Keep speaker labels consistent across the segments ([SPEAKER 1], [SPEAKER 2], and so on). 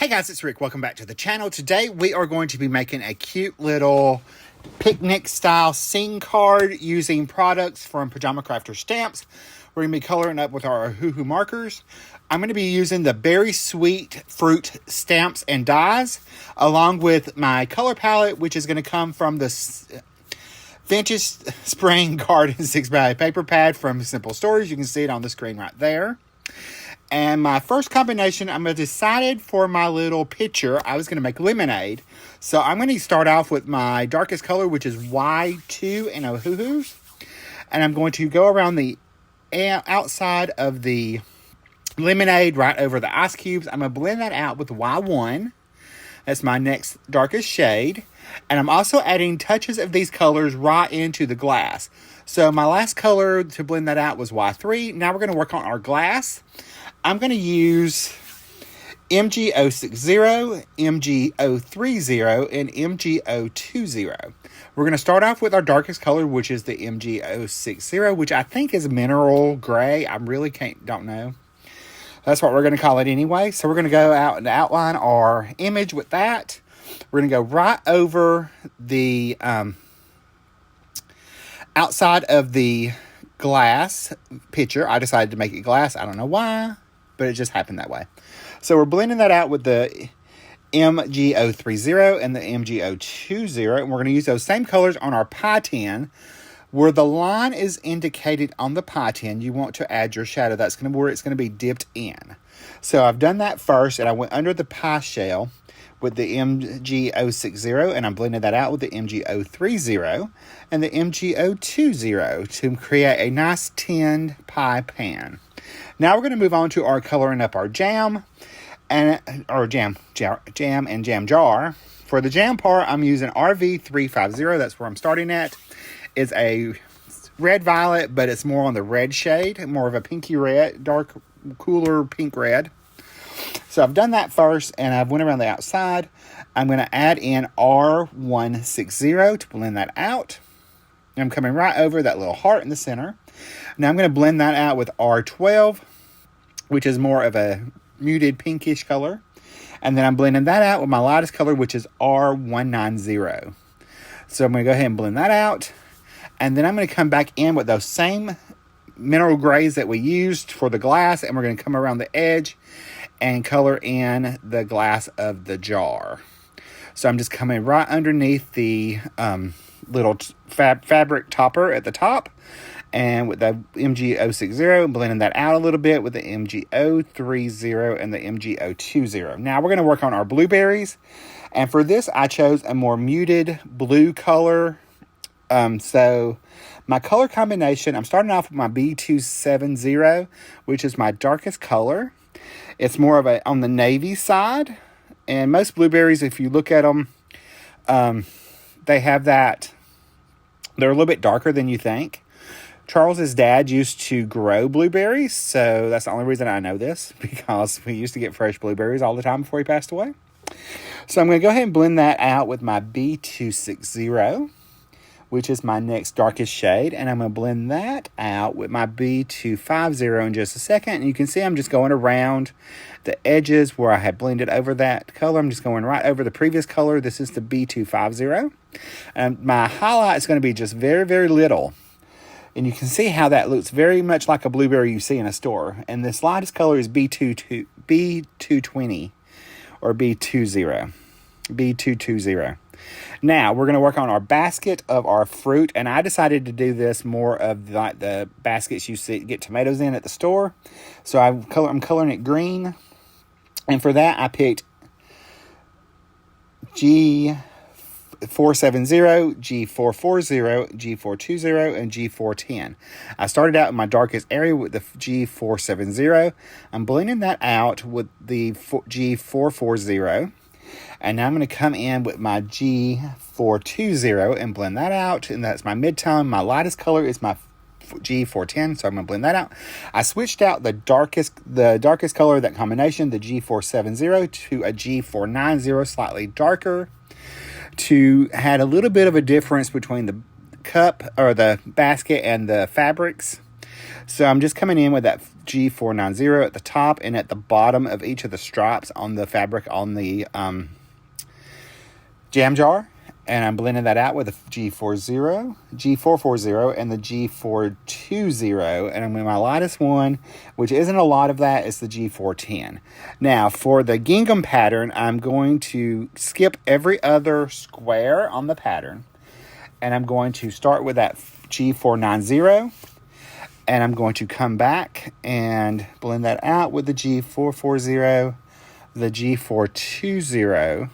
[SPEAKER 1] Hey guys, it's Rick. Welcome back to the channel. Today we are going to be making a cute little picnic style scene card using products from Pajama Crafter Stamps. We're going to be coloring up with our Ohuhu Markers. I'm going to be using the Berry Sweet Fruit stamps and dies along with my color palette, which is going to come from the Vintage Spring Garden 6x paper pad from Simple Stories. You can see it on the screen right there. And my first combination, I'm decided for my little picture, I was going to make lemonade. So I'm going to start off with my darkest color, which is Y2 in Ohuhu. And I'm going to go around the outside of the lemonade right over the ice cubes. I'm going to blend that out with Y1. That's my next darkest shade. And I'm also adding touches of these colors right into the glass. So my last color to blend that out was Y3. Now we're going to work on our glass. I'm going to use MG060, MG030, and MG020. We're going to start off with our darkest color, which is the MG060, which I think is mineral gray. I really don't know. That's what we're going to call it anyway. So we're going to go out and outline our image with that. We're going to go right over the outside of the glass picture. I decided to make it glass. I don't know why, but it just happened that way. So we're blending that out with the MG030 and the MG020. And we're going to use those same colors on our pie tin. Where the line is indicated on the pie tin, you want to add your shadow. That's going to be where it's going to be dipped in. So I've done that first, and I went under the pie shell with the MG060, and I'm blending that out with the MG030 and the MG020 to create a nice tinned pie pan. Now we're going to move on to our coloring up our jam and jam and jam jar. For the jam part, I'm using RV350. That's where I'm starting at. It's a red violet, but it's more on the red shade, more of a pinky red, dark, cooler pink red. So I've done that first, and I've went around the outside. I'm going to add in R160 to blend that out. And I'm coming right over that little heart in the center. Now I'm going to blend that out with R12, which is more of a muted pinkish color. And then I'm blending that out with my lightest color, which is R190. So I'm going to go ahead and blend that out. And then I'm going to come back in with those same mineral grays that we used for the glass. And we're going to come around the edge and color in the glass of the jar. So I'm just coming right underneath the little fabric topper at the top. And with the MG060, blending that out a little bit with the MG030 and the MG020. Now we're going to work on our blueberries. And for this, I chose a more muted blue color. So my color combination, I'm starting off with my B270, which is my darkest color. It's more of a on the navy side. And most blueberries, if you look at them, they have that. They're a little bit darker than you think. Charles's dad used to grow blueberries, so that's the only reason I know this, because we used to get fresh blueberries all the time before he passed away. So I'm going to go ahead and blend that out with my B260, which is my next darkest shade. And I'm going to blend that out with my B250 in just a second. And you can see I'm just going around the edges where I had blended over that color. I'm just going right over the previous color. This is the B250. And my highlight is going to be just very, very little. And you can see how that looks very much like a blueberry you see in a store. And this lightest color is B220 or B220. Now, we're going to work on our basket of our fruit. And I decided to do this more of like the baskets you get tomatoes in at the store. So I'm coloring it green. And for that, I picked G470, G440, G420, and G410. I started out in my darkest area with the G470. I'm blending that out with the G440. And now I'm going to come in with my G420 and blend that out. And that's my mid-tone. My lightest color is my G410, so I'm going to blend that out. I switched out the darkest color of that combination, the G470, to a G490, slightly darker, to add a little bit of a difference between the cup or the basket and the fabrics. So I'm just coming in with that G490 at the top and at the bottom of each of the stripes on the fabric on the jam jar. And I'm blending that out with the G440, and the G420. And I'm in my lightest one, which isn't a lot of that, is the G410. Now, for the gingham pattern, I'm going to skip every other square on the pattern. And I'm going to start with that G490. And I'm going to come back and blend that out with the G440, the G420.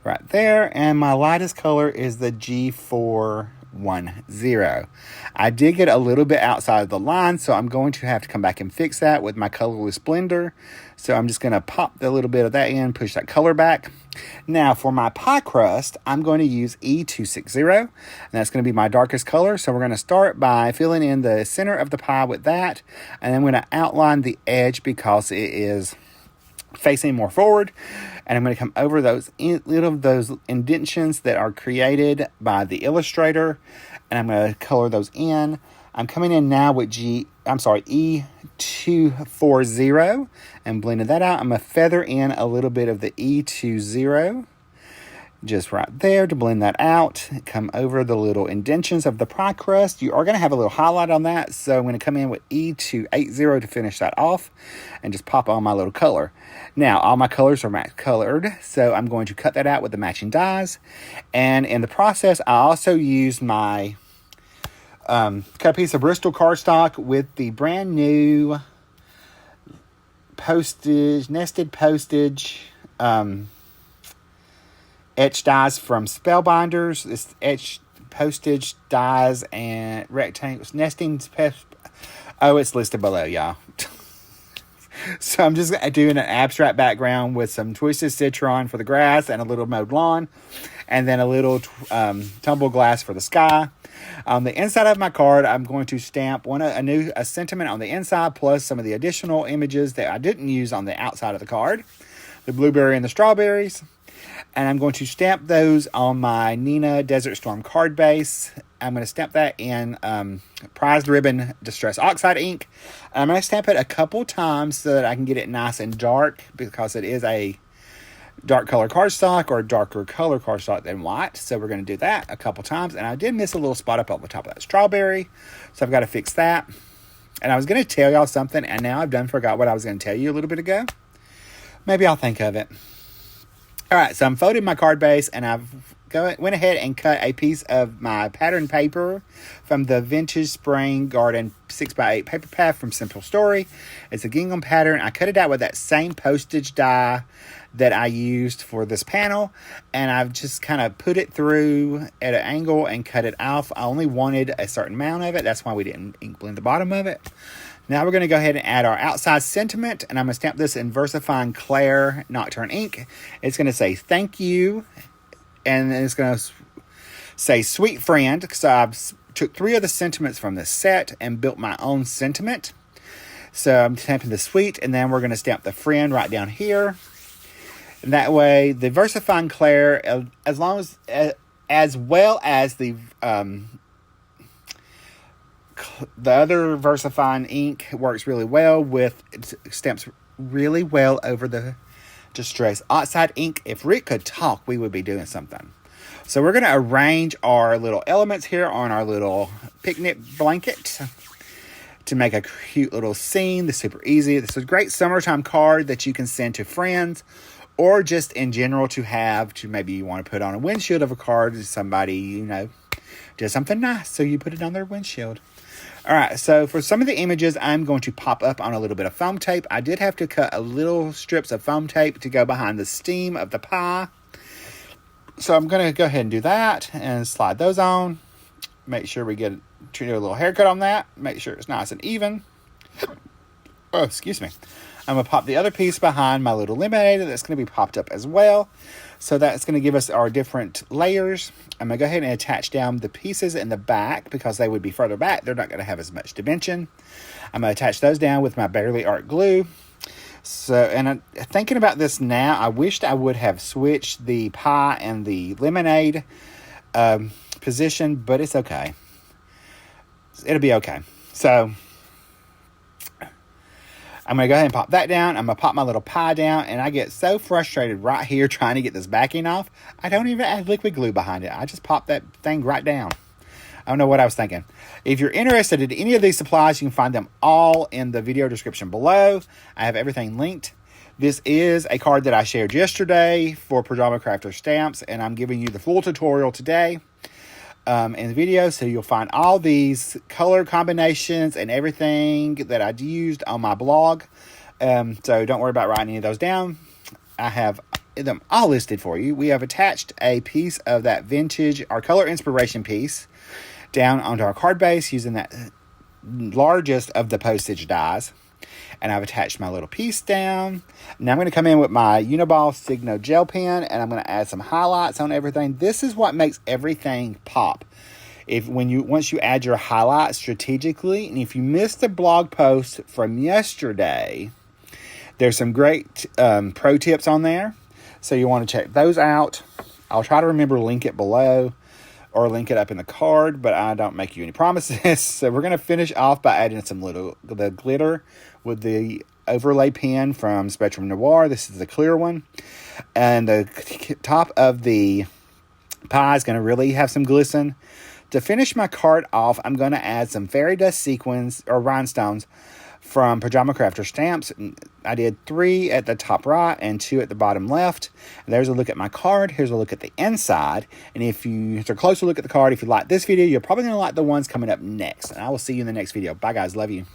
[SPEAKER 1] Right there, and my lightest color is the G410. I did get a little bit outside of the line, so I'm going to have to come back and fix that with my colorless blender. So I'm just going to pop a little bit of that in, push that color back. Now for my pie crust, I'm going to use E260, and that's going to be my darkest color. So we're going to start by filling in the center of the pie with that, and then I'm going to outline the edge because it is facing more forward, and I'm going to come over those indentions that are created by the illustrator, and I'm going to color those in. I'm coming in now with E240 and blending that out. I'm going to feather in a little bit of the E20 just right there to blend that out. Come over the little indentions of the pie crust. You are going to have a little highlight on that, so I'm going to come in with E280 to finish that off and just pop on my little color. Now, all my colors are match colored, so I'm going to cut that out with the matching dies. And in the process, I also used my cut a piece of Bristol cardstock with the brand new nested postage etched dies from Spellbinders. It's etched postage dies and rectangles, nestings. Oh, it's listed below, y'all. So I'm just doing an abstract background with some Twisted Citron for the grass and a little mowed lawn, and then a little tumble glass for the sky. On the inside of my card, I'm going to stamp a sentiment on the inside, plus some of the additional images that I didn't use on the outside of the card, the blueberry and the strawberries. And I'm going to stamp those on my Nina Desert Storm card base. I'm going to stamp that in Prized Ribbon Distress Oxide ink. I'm going to stamp it a couple times so that I can get it nice and dark, because it is a dark color cardstock, or a darker color cardstock than white. So we're going to do that a couple times. And I did miss a little spot up on the top of that strawberry, so I've got to fix that. And I was going to tell y'all something, and now I've forgot what I was going to tell you a little bit ago. Maybe I'll think of it. All right, so I'm folding my card base, and I've went ahead and cut a piece of my pattern paper from the Vintage Spring Garden 6x8 paper pad from Simple Story. It's a gingham pattern. I cut it out with that same postage die that I used for this panel, and I've just kind of put it through at an angle and cut it off. I only wanted a certain amount of it. That's why we didn't ink blend the bottom of it. Now we're going to go ahead and add our outside sentiment, and I'm going to stamp this in VersaFine Claire Nocturne ink. It's going to say thank you, and then it's going to say sweet friend, because I've took 3 of the sentiments from this set and built my own sentiment. So I'm stamping the sweet, and then we're going to stamp the friend right down here. And that way, the VersaFine Claire, as well as the other VersaFine ink, works really well with, it stamps really well over the Distress Oxide ink. If Rick could talk, we would be doing something. So we're going to arrange our little elements here on our little picnic blanket to make a cute little scene. This is super easy. This is a great summertime card that you can send to friends, or just in general to have, to maybe you want to put on a windshield of a car to somebody, does something nice, so you put it on their windshield. All right, so for some of the images, I'm going to pop up on a little bit of foam tape. I did have to cut a little strips of foam tape to go behind the steam of the pie. So I'm going to go ahead and do that and slide those on. Make sure we do a little haircut on that. Make sure it's nice and even. Oh, excuse me. I'm going to pop the other piece behind my little lemonade that's going to be popped up as well. So that's going to give us our different layers. I'm going to go ahead and attach down the pieces in the back because they would be further back. They're not going to have as much dimension. I'm going to attach those down with my Barely Art glue. So, and I'm thinking about this now, I wished I would have switched the pie and the lemonade position, but it's okay. It'll be okay. So I'm going to go ahead and pop that down. I'm going to pop my little pie down, and I get so frustrated right here trying to get this backing off. I don't even add liquid glue behind it. I just pop that thing right down. I don't know what I was thinking. If you're interested in any of these supplies, you can find them all in the video description below. I have everything linked. This is a card that I shared yesterday for Pajama Crafter Stamps, and I'm giving you the full tutorial today in the video. So you'll find all these color combinations and everything that I used on my blog. So don't worry about writing any of those down. I have them all listed for you. We have attached a piece of that vintage, our color inspiration piece, down onto our card base using that largest of the postage dies. And I've attached my little piece down. Now I'm going to come in with my Uniball Signo gel pen, and I'm going to add some highlights on everything. This is what makes everything pop. Once you add your highlights strategically, and if you missed the blog post from yesterday, there's some great pro tips on there. So you want to check those out. I'll try to remember to link it below or link it up in the card, but I don't make you any promises. So we're going to finish off by adding the glitter with the overlay pen from Spectrum Noir. This is the clear one. And the top of the pie is going to really have some glisten. To finish my card off, I'm going to add some fairy dust sequins or rhinestones from Pajama Crafter Stamps. I did 3 at the top right and 2 at the bottom left. And there's a look at my card. Here's a look at the inside. And if you take a closer look at the card, if you like this video, you're probably going to like the ones coming up next. And I will see you in the next video. Bye, guys. Love you.